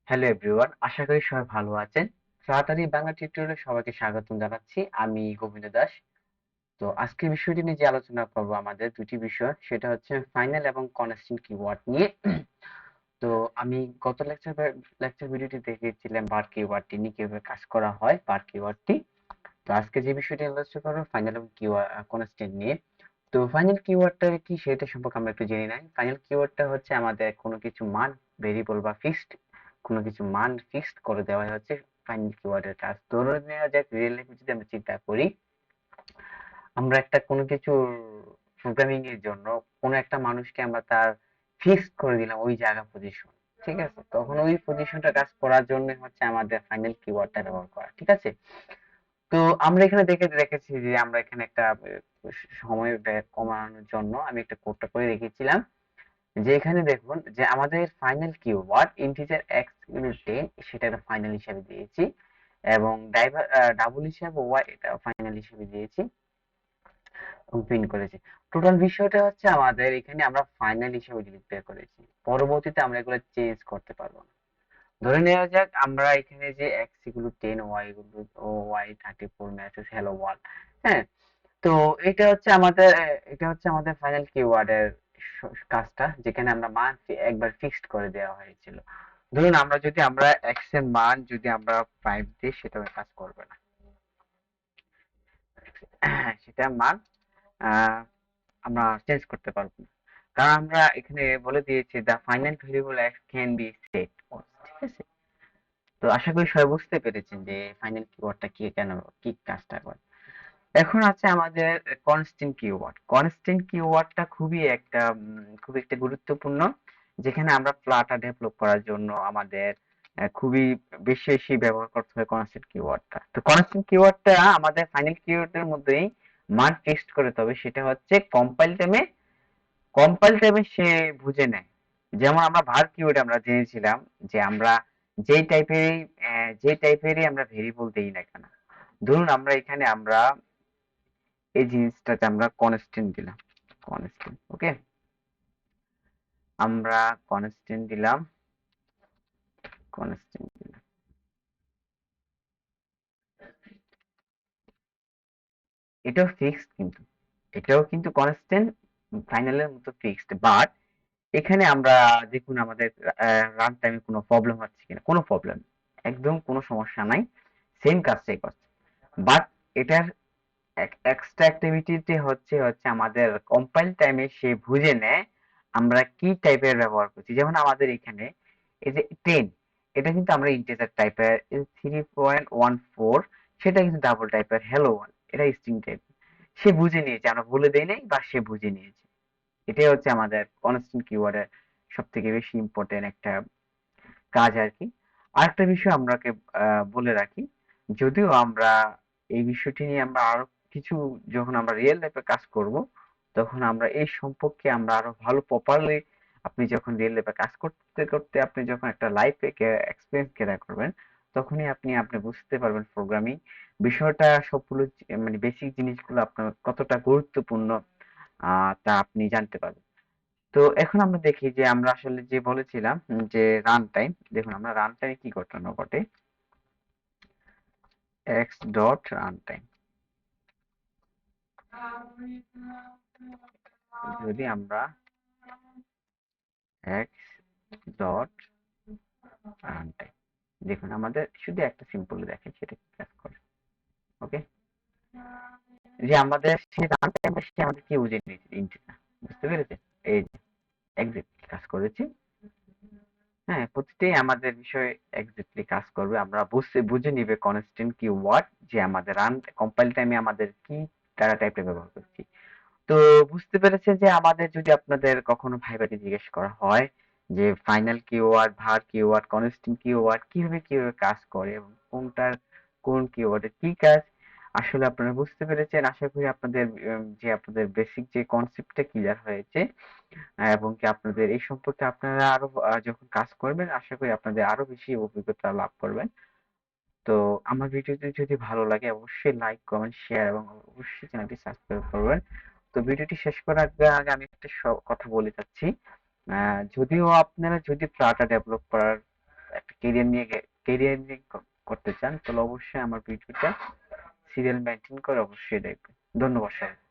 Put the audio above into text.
Hello everyone, আশা করি সবাই ভালো আছেন। তাড়াতাড়ি বাংলা টিউটোরিয়ালে সবাইকে স্বাগতম জানাচ্ছি। আমি গোবিন্দ দাস। তো আজকের বিষয়টি নিয়ে যে আলোচনা করব, আমাদের দুটি বিষয়, সেটা হচ্ছে ফাইনাল এবং কনস্ট্যান্ট কিওয়ার্ড নিয়ে। তো আমি গত লেকচার ভিডিওটি দেখিয়েছিলাম বার কিওয়ার্ডটি নিয়ে কিভাবে কাজ করা হয়, বার কিওয়ার্ডটি। তো আজকে যে বিষয়টি আলোচনা করবো ফাইনাল এবং কিওয়ার্ড কনস্ট্যান্ট নিয়ে। তো ফাইনাল কিওয়ার্ডটা কি সেটা সম্পর্কে আমরা একটু জেনে নেই। ফাইনাল কিওয়ার্ডটা হচ্ছে আমাদের কোনো কিছু মান, ভেরিয়েবল বা ফিক্সড কোনো কিছু মান ফিক্সড করে দেওয়া হচ্ছে ফাইনাল কিওয়ার্ডের কাজ। ধরে নেওয়া যাক, রিয়েল লাইফে যদি আমরা চিন্তা করি, আমরা একটা কোনো কিছু প্রোগ্রামিং এর জন্য কোনো একটা মানুষকে আমরা তার ফিক্সড করে দিলাম ওই জায়গা পজিশন। ঠিক আছে, তখন ওই পজিশনটা কাজ করার জন্য হচ্ছে আমাদের ফাইনাল কিওয়ার্ডটা ব্যবহার করা। ঠিক আছে, তো আমরা এখানে রেখেছি যে আমরা এখানে একটা সময় ব্যয় কমানোর জন্য আমি একটা কোডটা করে রেখেছিলাম, যে এখানে দেখুন যে আমাদের final keyword integer x equal 10, সেটা একটা ফাইনাল হিসাবে দিয়েছি, এবং ডাবল হিসাবে ওয়াই এটা ফাইনাল হিসাবে দিয়েছি এবং প্রিন্ট করেছি। টোটাল বিষয়টা হচ্ছে আমাদের এখানে আমরা ফাইনাল হিসাবে ডিক্লেয়ার করেছি। পরবর্তীতে আমরা এগুলো চেঞ্জ করতে পারবো না। ধরে নেওয়া যাক আমরা এখানে যে X equal 10, Y equal Y 34 matches hello world. হ্যাঁ, তো এটা হচ্ছে আমাদের ফাইনাল কিওয়ার্ডের কাজটা, যেখানে আমরা মান একবার ফিক্সড করে দেওয়া হয়েছিল। ধরুন আমরা এক্স এর মান যদি আমরা 5 দিই, সেটা কাজ করবে না। সেটা মান আহ, আমরা চেঞ্জ করতে পারবো না, কারণ আমরা এখানে বলে দিয়েছি the final variable X can be set. ঠিক আছে, তো আশা করি সবাই বুঝতে পেরেছেন যে ফাইনাল কিওয়ার্ডটা কি, কেন কি কাজটা করে। এখন আছে আমাদের কনস্ট্যান্ট কিওয়ার্ড। কনস্ট্যান্ট কিওয়ার্ডটা খুবই একটা গুরুত্বপূর্ণ, যেখানে আমরা ফ্লাটা ডেভেলপ করার জন্য আমাদের খুবই বেশি বেশি ব্যবহার করতে হয় কনস্ট্যান্ট কিওয়ার্ডটা। তো কনস্ট্যান্ট কিওয়ার্ডটা আমাদের ফাইনাল কিওয়ার্ডের মধ্যেই মান ফিক্সড করতে হবে, সেটা হচ্ছে কম্পাইল টাইমে সে বুঝে নেয়। যেমন আমরা ভার কিওয়ার্ডে আমরা জেনেছিলাম যে আমরা যেই টাইপেরই আমরা ভেরিয়েবল দেই না কেন, ধরুন আমরা এই জিনিসটাতে আমরা কনস্ট্যান্ট দিলাম, কনস্ট্যান্ট ওকে, আমরা কনস্ট্যান্ট দিলাম, কনস্ট্যান্ট দিলাম, এটাও ফিক্সড, কিন্তু এটাও কিন্তু কনস্ট্যান্ট ফাইনালের মতো ফিক্সড। বাট এখানে আমরা দেখুন আমাদের রান টাইমে কোনো প্রবলেম হচ্ছে কিনা, কোনো প্রবলেম, একদম কোনো সমস্যা নাই, সেম কাজটাই করছে। বাট এটার এক্সট্রা অ্যাক্টিভিটিতে হচ্ছে হচ্ছে আমাদের কম্পাইল টাইমে সে বুঝে নেয় আমরা কি টাইপের ব্যবহার করছি। যেমন আমাদের এখানে এই যে 10, এটা কিন্তু আমরা ইন্টিজার টাইপের, 3.14 সেটা কিন্তু ডাবল টাইপের, হ্যালো ওয়ান এটা স্ট্রিং টাইপ। সে বুঝে নিয়েছে, আমরা বলে দেই নাই, বা সে বুঝে নিয়েছে। এটাই হচ্ছে আমাদের কনস্ট্যান্ট কিওয়ার্ডের সব থেকে বেশি ইম্পর্টেন্ট একটা কাজ আর কি। আরেকটা বিষয় আমরাকে বলে রাখি, যদিও আমরা এই বিষয়টি নিয়ে আমরা আরো কিছু, যখন আমরা রিয়েল লাইফে কাজ করব, তখন আমরা এই সম্পর্কে আমরা আরো ভালো প্রপারলি, আপনি যখন রিয়েল লাইফে কাজ করতে করতে আপনি যখন একটা লাইফে এক্সপিরিয়েন্স গেদার করবেন, তখনই আপনি বুঝতে পারবেন প্রোগ্রামিং বিষয়টা সবগুলো মানে বেসিক জিনিসগুলো আপনার কতটা গুরুত্বপূর্ণ, তা আপনি জানতে পারবেন। তো এখন আমরা দেখি যে আমরা আসলে যে বলেছিলাম যে রান টাইম, দেখুন আমরা রান টাইমে কি ঘটনা ঘটে, এক্স ডট রান টাইম, যদি আমরা এক্স ডট রান টাইম, দেখুন আমাদের শুধু একটা সিম্পল দেখে সেটা কি কাজ করে। ওকে, যে আমাদের সে রান টাইম সে আমাদের কি বুঝে নিয়েছে, ইন্টিজার, বুঝতে পেরেছে? এই যে এক্সাক্টলি কাজ করেছে। হ্যাঁ, প্রতিটাই আমাদের বিষয়ে এক্সাক্টলি কাজ করবে। আমরা বুঝে নিবে কনস্ট্যান্ট কিওয়ার্ড, যে আমাদের রান কম্পাইল টাইমে আমাদের কি ডাটা টাইপটা ব্যবহার করছি। তো বুঝতে পেরেছে যে আমাদের যদি আপনাদের কখনো ভাইবাতে জিজ্ঞেস করা হয় যে ফাইনাল কিওয়ার্ড, ভার কিওয়ার্ড, কনস্ট্যান্ট কিওয়ার্ড কিভাবে কাজ করে এবং কোন কিওয়ার্ডের কি কাজ, আসলে আপনারা বুঝতে পেরেছেন। আশা করি আপনাদের বেসিক যে কনসেপ্টটা ক্লিয়ার হয়েছে, এবং কি আপনাদের এই সম্পর্কে আপনারা আরো যখন কাজ করবেন, আশা করি আপনাদের আরো বেশি অভিজ্ঞতা লাভ করবেন। তো আমার ভিডিওটি যদি ভালো লাগে অবশ্যই লাইক, কমেন্ট, শেয়ার এবং অবশ্যই চ্যানেলটি সাবস্ক্রাইব করবেন। তো ভিডিওটি শেষ করার আগে আমি একটা কথা বলে যাচ্ছি, যদিও আপনারা যদি ফ্লাটার ডেভেলপ করার একটা কেরিয়ার নিয়ে করতে চান, তাহলে অবশ্যই আমার ভিডিওটা সিরিয়াল মেনটেন করে অবশ্যই দেখবেন। ধন্যবাদ সবাই।